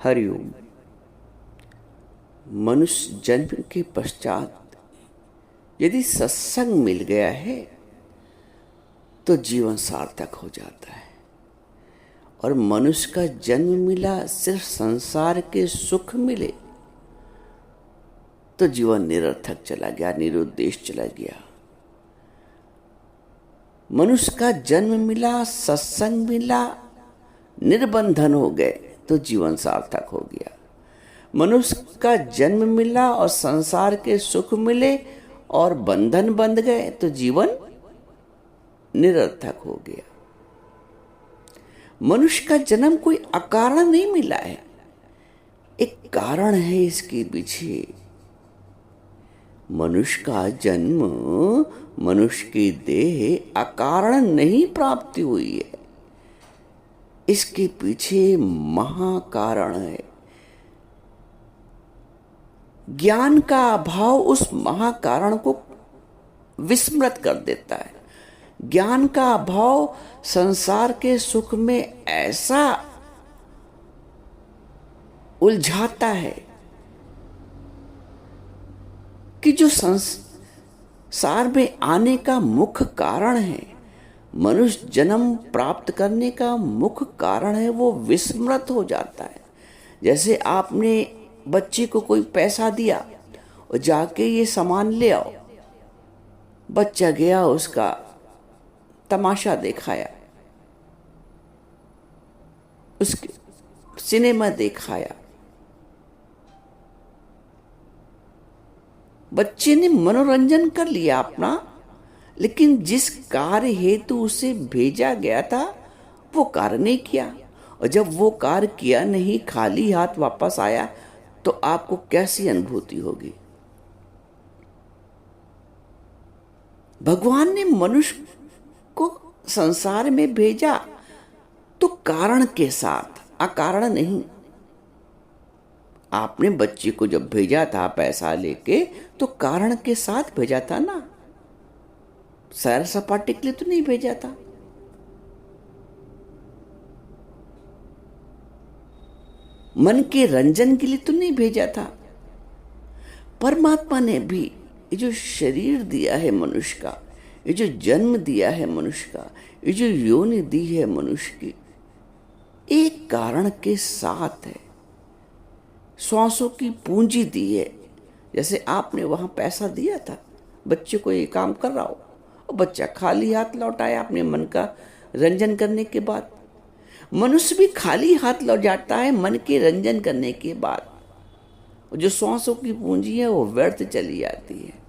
हरिओम। मनुष्य जन्म के पश्चात यदि सत्संग मिल गया है तो जीवन सार्थक हो जाता है, और मनुष्य का जन्म मिला सिर्फ संसार के सुख मिले तो जीवन निरर्थक चला गया, निरुद्देश चला गया। मनुष्य का जन्म मिला, सत्संग मिला, निर्बंधन हो गए तो जीवन सार्थक हो गया। मनुष्य का जन्म मिला और संसार के सुख मिले और बंधन बंध गए तो जीवन निरर्थक हो गया। मनुष्य का जन्म कोई अकारण नहीं मिला है, एक कारण है इसके पीछे। मनुष्य का जन्म, मनुष्य की देह अकारण नहीं प्राप्ति हुई है, इसके पीछे महाकारण है। ज्ञान का अभाव उस महाकारण को विस्मृत कर देता है। ज्ञान का अभाव संसार के सुख में ऐसा उलझाता है कि जो संसार में आने का मुख्य कारण है, मनुष्य जन्म प्राप्त करने का मुख्य कारण है, वो विस्मृत हो जाता है। जैसे आपने बच्चे को कोई पैसा दिया और जाके ये सामान ले आओ, बच्चा गया, उसका तमाशा दिखाया, उसके सिनेमा दिखाया, बच्चे ने मनोरंजन कर लिया अपना, लेकिन जिस कार्य हेतु उसे भेजा गया था वो कार्य नहीं किया। और जब वो कार्य किया नहीं, खाली हाथ वापस आया, तो आपको कैसी अनुभूति होगी? भगवान ने मनुष्य को संसार में भेजा तो कारण के साथ, अकारण नहीं। आपने बच्चे को जब भेजा था पैसा लेके तो कारण के साथ भेजा था ना, सैर सपाटे के लिए तो नहीं भेजा था। मन के रंजन के लिए तो नहीं भेजा था। परमात्मा ने भी ये जो शरीर दिया है मनुष्य का, ये जो जन्म दिया है मनुष्य का, ये जो योनि दी है मनुष्य की, एक कारण के साथ है। श्वासों की पूंजी दी है। जैसे आपने वहां पैसा दिया था, बच्चे को ये काम कर रहा हो और बच्चा खाली हाथ लौट आया अपने मन का रंजन करने के बाद। मनुष्य भी खाली हाथ लौट जाता है मन के रंजन करने के बाद। जो श्वासों की पूंजी है वो व्यर्थ चली जाती है।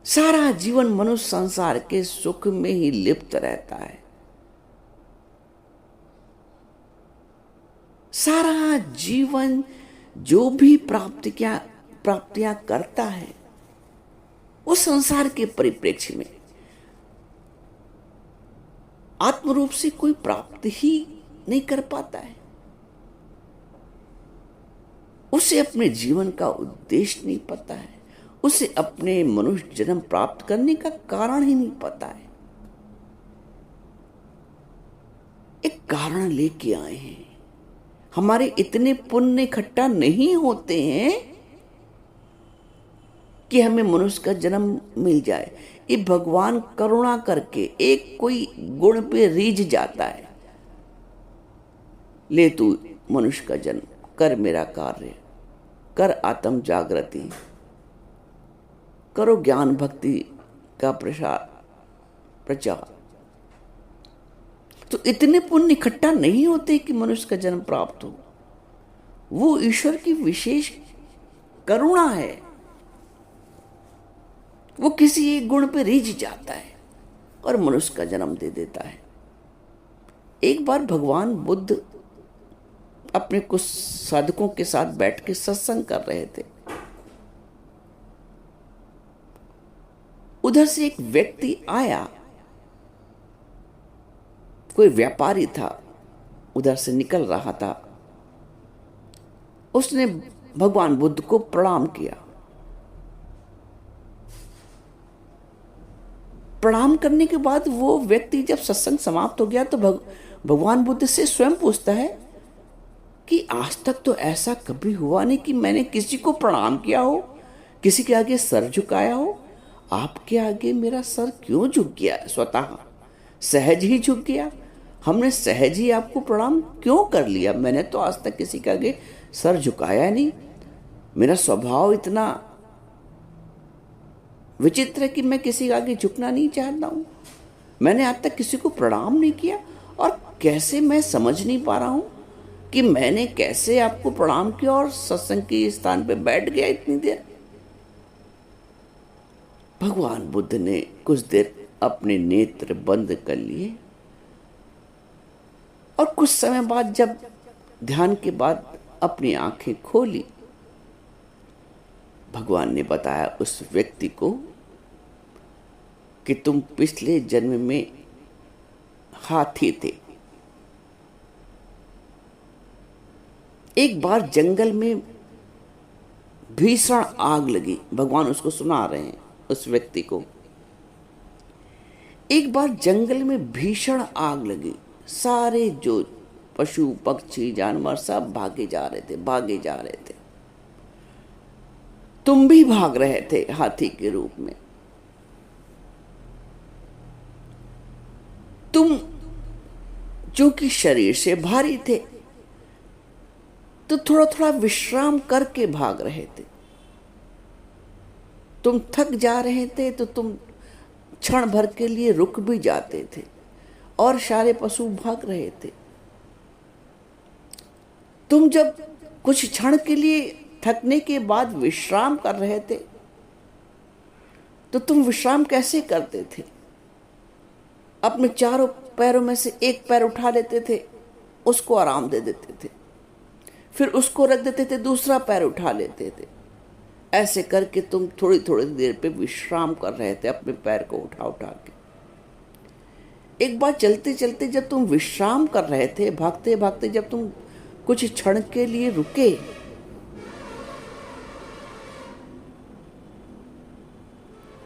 सारा जीवन मनुष्य संसार के सुख में ही लिप्त रहता है। सारा जीवन जो भी प्राप्तियां करता है वो संसार के परिप्रेक्ष्य में आत्मरूप से कोई प्राप्ति ही नहीं कर पाता है। उसे अपने जीवन का उद्देश्य नहीं पता है, उसे अपने मनुष्य जन्म प्राप्त करने का कारण ही नहीं पता है। एक कारण लेके आए हैं। हमारे इतने पुण्य इकट्ठा नहीं होते हैं कि हमें मनुष्य का जन्म मिल जाए। ये भगवान करुणा करके एक कोई गुण पे रीझ जाता है, ले तू मनुष्य का जन्म, कर मेरा कार्य, कर आत्म जागृति, करो ज्ञान भक्ति का प्रचार। तो इतने पुण्य इकट्ठा नहीं होते कि मनुष्य का जन्म प्राप्त हो। वो ईश्वर की विशेष करुणा है। वो किसी एक गुण पे रीझ जाता है और मनुष्य का जन्म दे देता है। एक बार भगवान बुद्ध अपने कुछ साधकों के साथ बैठ के सत्संग कर रहे थे। उधर से एक व्यक्ति आया, कोई व्यापारी था, उधर से निकल रहा था। उसने भगवान बुद्ध को प्रणाम किया। प्रणाम करने के बाद वो व्यक्ति जब सत्संग समाप्त हो गया तो भगवान बुद्ध से स्वयं पूछता है कि आज तक तो ऐसा कभी हुआ नहीं कि मैंने किसी को प्रणाम किया हो, किसी के आगे सर झुकाया हो। आपके आगे मेरा सर क्यों झुक गया? स्वतः सहज ही झुक गया। हमने सहज ही आपको प्रणाम क्यों कर लिया? मैंने तो आज तक किसी के आगे सर झुकाया नहीं। मेरा स्वभाव इतना विचित्र है कि मैं किसी के आगे झुकना नहीं चाहता हूं। मैंने आज तक किसी को प्रणाम नहीं किया, और कैसे मैं समझ नहीं पा रहा हूं कि मैंने कैसे आपको प्रणाम किया और सत्संग के स्थान पे बैठ गया इतनी देर। भगवान बुद्ध ने कुछ देर अपने नेत्र बंद कर लिए, और कुछ समय बाद जब ध्यान के बाद अपनी आंखें खोली, भगवान ने बताया उस व्यक्ति को कि तुम पिछले जन्म में हाथी थे। एक बार जंगल में भीषण आग लगी। भगवान उसको सुना रहे हैं उस व्यक्ति को। एक बार जंगल में भीषण आग लगी। सारे जो पशु पक्षी जानवर सब भागे जा रहे थे। तुम भी भाग रहे थे हाथी के रूप में। तुम चूंकि शरीर से भारी थे तो थोड़ा थोड़ा विश्राम करके भाग रहे थे। तुम थक जा रहे थे तो तुम क्षण भर के लिए रुक भी जाते थे, और सारे पशु भाग रहे थे। तुम जब कुछ क्षण के लिए थकने के बाद विश्राम कर रहे थे तो तुम विश्राम कैसे करते थे? अपने चारों पैरों में से एक पैर उठा लेते थे, उसको आराम दे देते थे, फिर उसको रख देते थे, दूसरा पैर उठा लेते थे। ऐसे करके तुम थोड़ी थोड़ी देर पे विश्राम कर रहे थे अपने पैर को उठा उठा के। एक बार चलते चलते जब तुम विश्राम कर रहे थे, भागते भागते जब तुम कुछ क्षण के लिए रुके,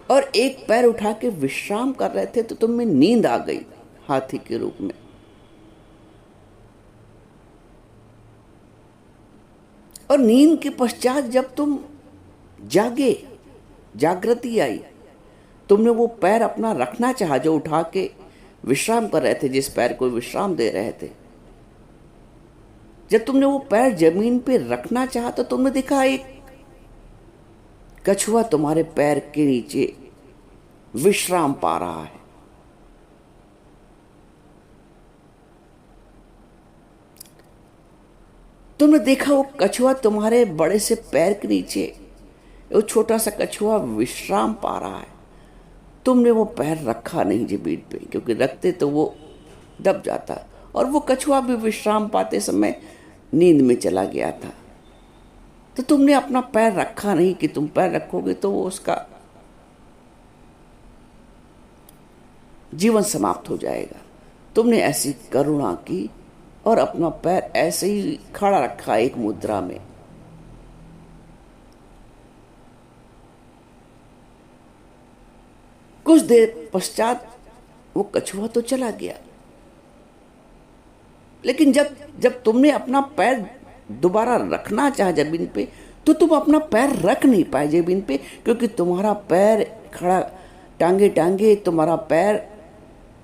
और एक पैर उठा के विश्राम कर रहे थे, तो तुम में नींद आ गई हाथी के रूप में। और नींद के पश्चात जब तुम जागे, जागृति आई, तुमने वो पैर अपना रखना चाहा जो उठा के विश्राम कर रहे थे, जिस पैर को विश्राम दे रहे थे। जब तुमने वो पैर जमीन पे रखना चाहा तो तुमने देखा एक कछुआ तुम्हारे पैर के नीचे विश्राम पा रहा है। तुमने देखा वो कछुआ तुम्हारे बड़े से पैर के नीचे, वो छोटा सा कछुआ विश्राम पा रहा है। तुमने वो पैर रखा नहीं जमीन पे, क्योंकि रखते तो वो दब जाता, और वो कछुआ भी विश्राम पाते समय नींद में चला गया था। तो तुमने अपना पैर रखा नहीं कि तुम पैर रखोगे तो वो उसका जीवन समाप्त हो जाएगा। तुमने ऐसी करुणा की और अपना पैर ऐसे ही खड़ा रखा एक मुद्रा में। कुछ देर पश्चात वो कछुआ तो चला गया, लेकिन जब तुमने अपना पैर दोबारा रखना चाहा जमीन पे, तो तुम अपना पैर रख नहीं पाए जमीन पे, क्योंकि तुम्हारा पैर खड़ा टांगे टांगे तुम्हारा पैर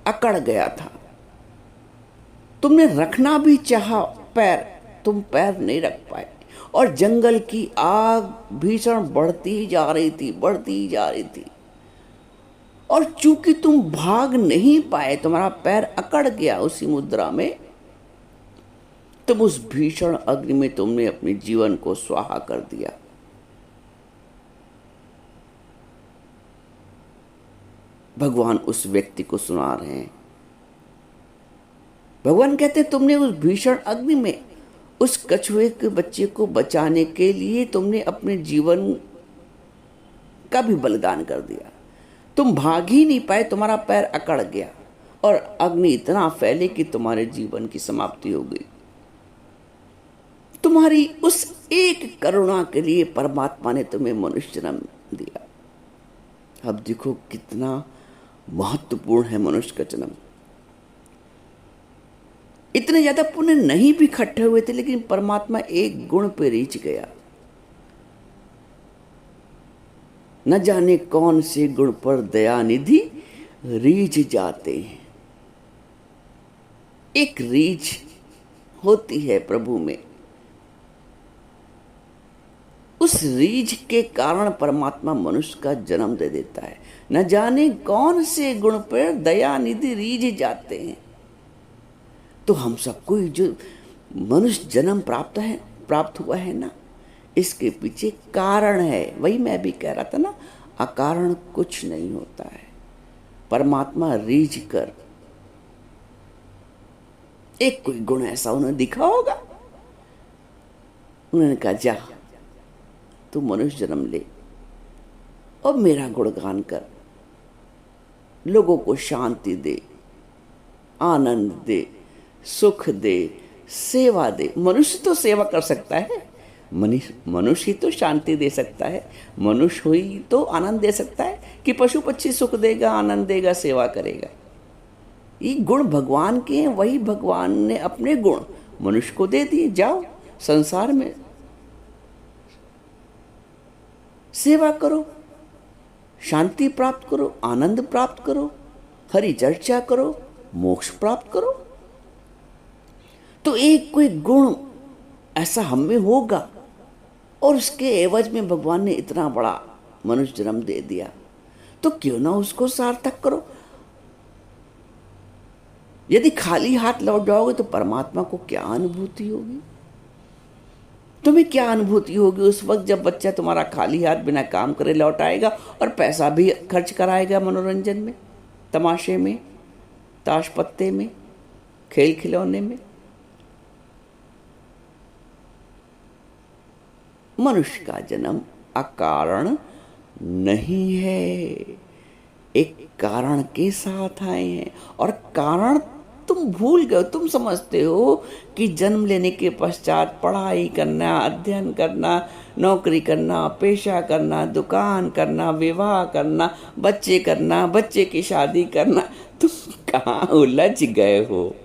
अकड़ गया था। तुमने रखना भी चाहा पैर, तुम पैर नहीं रख पाए, और जंगल की आग भीषण बढ़ती जा रही थी, और चूंकि तुम भाग नहीं पाए, तुम्हारा पैर अकड़ गया उसी मुद्रा में, तुम उस भीषण अग्नि में तुमने अपने जीवन को स्वाहा कर दिया। भगवान उस व्यक्ति को सुना रहे हैं। भगवान कहते हैं तुमने उस भीषण अग्नि में उस कछुए के बच्चे को बचाने के लिए तुमने अपने जीवन का भी बलिदान कर दिया। तुम भाग ही नहीं पाए, तुम्हारा पैर अकड़ गया, और अग्नि इतना फैले कि तुम्हारे जीवन की समाप्ति हो गई। तुम्हारी उस एक करुणा के लिए परमात्मा ने तुम्हें मनुष्य जन्म दिया। अब देखो कितना महत्वपूर्ण है मनुष्य का जन्म। इतने ज्यादा पुण्य नहीं भी इकट्ठे हुए थे, लेकिन परमात्मा एक गुण पे रीच गया। न जाने कौन से गुण पर दया निधि रीझ जाते हैं। एक रीझ होती है प्रभु में, उस रीझ के कारण परमात्मा मनुष्य का जन्म दे देता है। न जाने कौन से गुण पर दया निधि रीझ जाते हैं। तो हम सबको जो मनुष्य जन्म प्राप्त हुआ है ना, इसके पीछे कारण है। वही मैं भी कह रहा था ना, अकारण कुछ नहीं होता है। परमात्मा रीझ कर एक कोई गुण ऐसा उन्हें दिखा होगा, उन्होंने कहा जा तू मनुष्य जन्म ले और मेरा गुणगान कर, लोगों को शांति दे, आनंद दे, सुख दे, सेवा दे। मनुष्य तो सेवा कर सकता है, मनुष्य ही तो शांति दे सकता है, मनुष्य ही तो आनंद दे सकता है कि पशु पक्षी सुख देगा, आनंद देगा, सेवा करेगा। ये गुण भगवान के हैं, वही भगवान ने अपने गुण मनुष्य को दे दिए। जाओ संसार में सेवा करो, शांति प्राप्त करो, आनंद प्राप्त करो, हरि चर्चा करो, मोक्ष प्राप्त करो। तो एक कोई गुण ऐसा हम में होगा और उसके एवज में भगवान ने इतना बड़ा मनुष्य जन्म दे दिया, तो क्यों ना उसको सार्थक करो। यदि खाली हाथ लौट जाओगे तो परमात्मा को क्या अनुभूति होगी? तुम्हें क्या अनुभूति होगी उस वक्त जब बच्चा तुम्हारा खाली हाथ बिना काम करे लौट आएगा और पैसा भी खर्च कराएगा मनोरंजन में, तमाशे में, ताश पत्ते में, खेल खिलौने में। मनुष्य का जन्म अकारण नहीं है, एक कारण के साथ आए हैं। और कारण तुम भूल गए। तुम समझते हो कि जन्म लेने के पश्चात पढ़ाई करना, अध्ययन करना, नौकरी करना, पेशा करना, दुकान करना, विवाह करना, बच्चे करना, बच्चे की शादी करना। तुम कहाँ उलझ गए हो?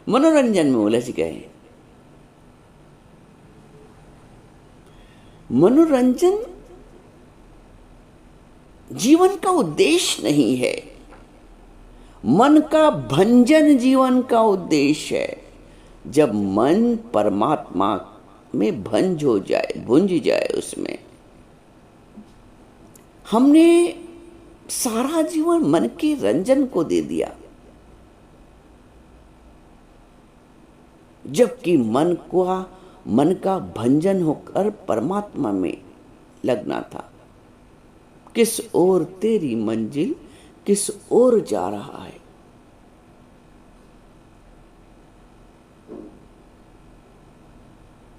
मनोरंजन में उलझ गए। मनोरंजन जीवन का उद्देश्य नहीं है, मन का भंजन जीवन का उद्देश्य है। जब मन परमात्मा में भंज हो जाए, भुंज जाए, उसमें हमने सारा जीवन मन के रंजन को दे दिया, जबकि मन का भंजन होकर परमात्मा में लगना था। किस ओर तेरी मंजिल, किस ओर जा रहा है?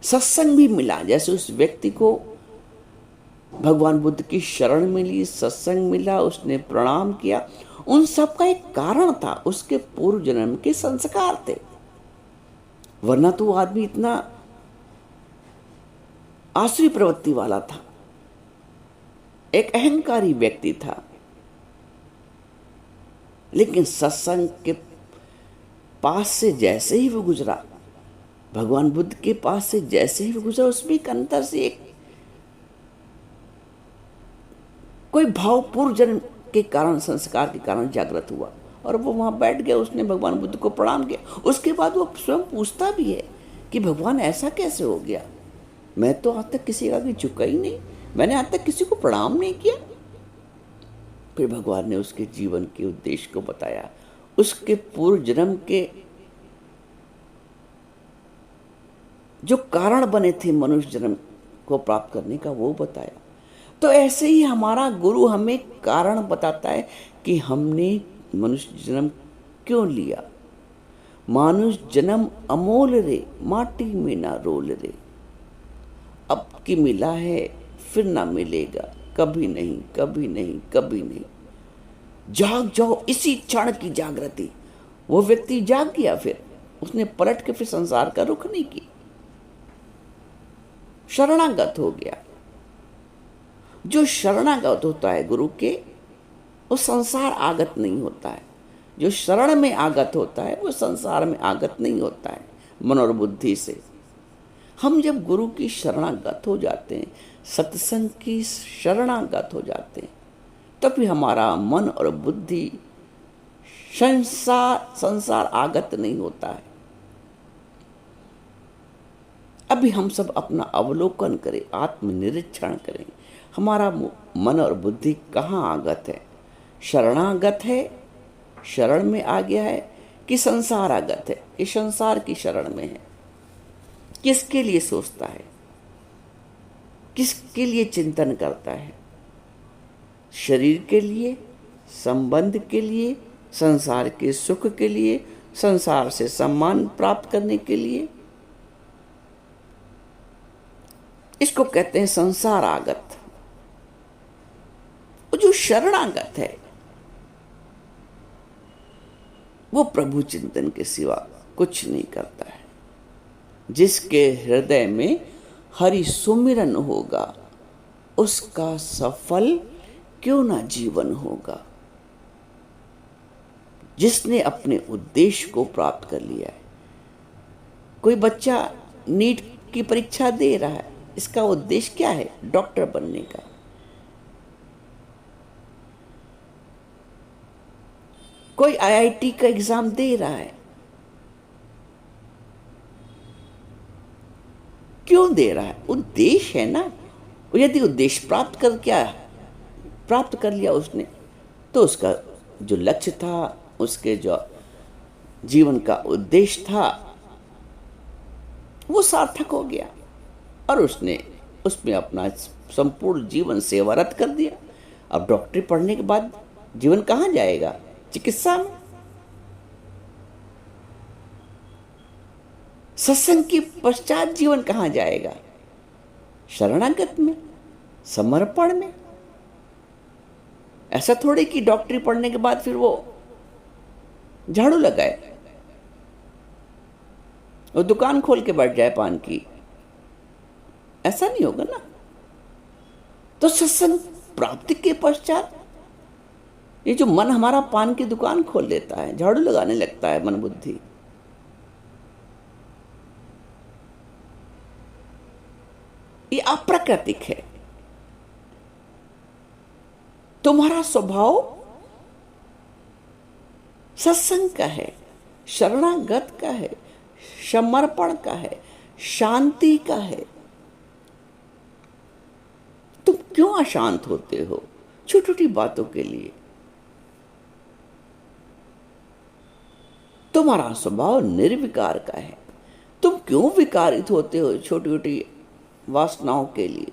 सत्संग भी मिला, जैसे उस व्यक्ति को भगवान बुद्ध की शरण मिली, सत्संग मिला, उसने प्रणाम किया। उन सब का एक कारण था, उसके पूर्व जन्म के संस्कार थे। वरना तो वो आदमी इतना आसुरी प्रवृत्ति वाला था, एक अहंकारी व्यक्ति था। लेकिन सत्संग के पास से जैसे ही वो गुजरा, भगवान बुद्ध के पास से जैसे ही वो गुजरा, उसमें एक अंतर से एक कोई भाव पूर्व जन्म के कारण, संस्कार के कारण जागृत हुआ और वो वहां बैठ गया। उसने भगवान बुद्ध को प्रणाम किया। उसके बाद वो स्वयं पूछता भी है कि भगवान ऐसा कैसे हो गया? मैं तो आज तक किसी का आगे झुका ही नहीं, मैंने आज तक किसी को प्रणाम नहीं किया। फिर भगवान ने उसके जीवन के उद्देश्य को बताया, उसके पूर्व जन्म के जो कारण बने थे मनुष्य जन्म को प्राप्त करने का, वो बताया। तो ऐसे ही हमारा गुरु हमें कारण बताता है कि हमने मनुष्य जन्म क्यों लिया। मानुष जन्म अमोल रे, माटी में ना रोल रे। अब की मिला है फिर ना मिलेगा, कभी नहीं, कभी नहीं, कभी नहीं। जाग जाओ, इसी क्षण की जागृति। वो व्यक्ति जाग गया, फिर उसने पलट के फिर संसार का रुख नहीं किया, शरणागत हो गया। जो शरणागत होता है गुरु के, वो संसार आगत नहीं होता है। जो शरण में आगत होता है वो संसार में आगत नहीं होता है मन और बुद्धि से। हम जब गुरु की शरणागत हो जाते हैं, सत्संग की शरणागत हो जाते हैं, तभी हमारा मन और बुद्धि संसार आगत नहीं होता है। अभी हम सब अपना अवलोकन करें, आत्मनिरीक्षण करें, हमारा मन और बुद्धि कहाँ आगत है? शरणागत है, शरण में आ गया है, कि संसार आगत है, कि संसार की शरण में है? किसके लिए सोचता है, किसके लिए चिंतन करता है? शरीर के लिए, संबंध के लिए, संसार के सुख के लिए, संसार से सम्मान प्राप्त करने के लिए? इसको कहते हैं संसार आगत। वो जो शरणागत है वो प्रभु चिंतन के सिवा कुछ नहीं करता है। जिसके हृदय में हरि सुमिरन होगा उसका सफल क्यों ना जीवन होगा। जिसने अपने उद्देश्य को प्राप्त कर लिया है, कोई बच्चा नीट की परीक्षा दे रहा है, इसका उद्देश्य क्या है? डॉक्टर बनने का। कोई आईआईटी का एग्जाम दे रहा है, क्यों दे रहा है? उद्देश्य है ना। यदि उद्देश्य प्राप्त कर लिया उसने, तो उसका जो लक्ष्य था, उसके जो जीवन का उद्देश्य था, वो सार्थक हो गया और उसने उसमें अपना संपूर्ण जीवन सेवारत कर दिया। अब डॉक्टरी पढ़ने के बाद जीवन कहाँ जाएगा? चिकित्सा में। सत्संग के पश्चात जीवन कहाँ जाएगा? शरणागत में, समर्पण में। ऐसा थोड़ी कि डॉक्टरी पढ़ने के बाद फिर वो झाड़ू लगाए, वो दुकान खोल के बैठ जाए पान की। ऐसा नहीं होगा ना। तो सत्संग प्राप्ति के पश्चात ये जो मन हमारा पान की दुकान खोल लेता है, झाड़ू लगाने लगता है मन बुद्धि, ये अप्राकृतिक है। तुम्हारा स्वभाव सत्संग का है, शरणागत का है, समर्पण का है, शांति का है। तुम क्यों अशांत होते हो छोटी छोटी बातों के लिए? तुम्हारा स्वभाव निर्विकार का है। तुम क्यों विकारित होते हो छोटी छोटी वासनाओं के लिए?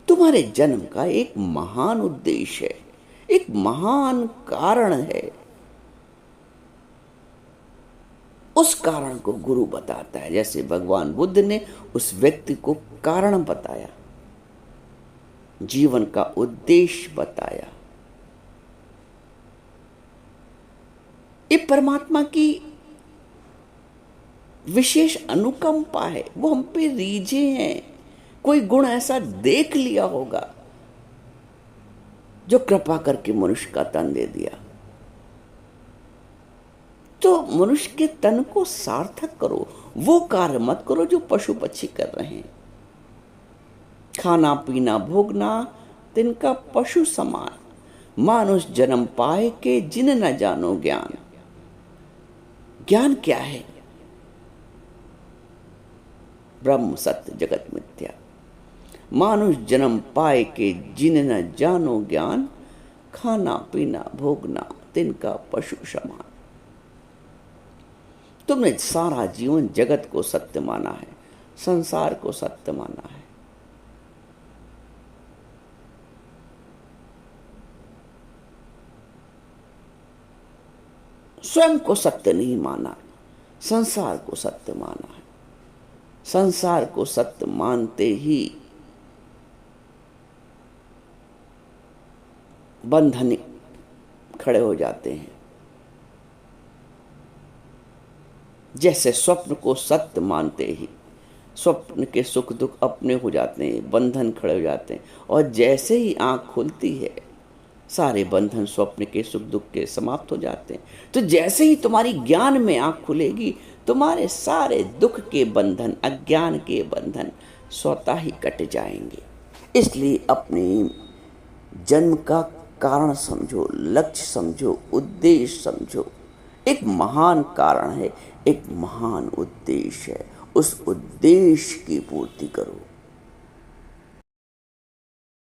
तुम्हारे जन्म का एक महान उद्देश्य है, एक महान कारण है। उस कारण को गुरु बताता है। जैसे भगवान बुद्ध ने उस व्यक्ति को कारण बताया, जीवन का उद्देश्य बताया। ये परमात्मा की विशेष अनुकंपा है, वो हम पे रीझे हैं। कोई गुण ऐसा देख लिया होगा जो कृपा करके मनुष्य का तन दे दिया। तो मनुष्य के तन को सार्थक करो, वो कार्य मत करो जो पशु पक्षी कर रहे हैं। खाना पीना भोगना तिनका पशु समान, मानुष जन्म पाए के जिन न जानो ज्ञान। ज्ञान क्या है? ब्रह्म सत्य जगत मिथ्या। मानुष जन्म पाए के जिन न जानो ज्ञान, खाना पीना भोगना तिनका पशु समान। तुमने सारा जीवन जगत को सत्य माना है, संसार को सत्य माना है। स्वयं को सत्य नहीं माना, संसार को सत्य माना है। संसार को सत्य मानते ही बंधन खड़े हो जाते हैं। जैसे स्वप्न को सत्य मानते ही स्वप्न के सुख दुख अपने हो जाते हैं, बंधन खड़े हो जाते हैं। और जैसे ही आंख खुलती है, सारे बंधन स्वप्न के सुख दुख के समाप्त हो जाते हैं। तो जैसे ही तुम्हारी ज्ञान में आँख खुलेगी, तुम्हारे सारे दुख के बंधन, अज्ञान के बंधन स्वतः ही कट जाएंगे। इसलिए अपने जन्म का कारण समझो, लक्ष्य समझो, उद्देश्य समझो। एक महान कारण है, एक महान उद्देश्य है, उस उद्देश्य की पूर्ति करो।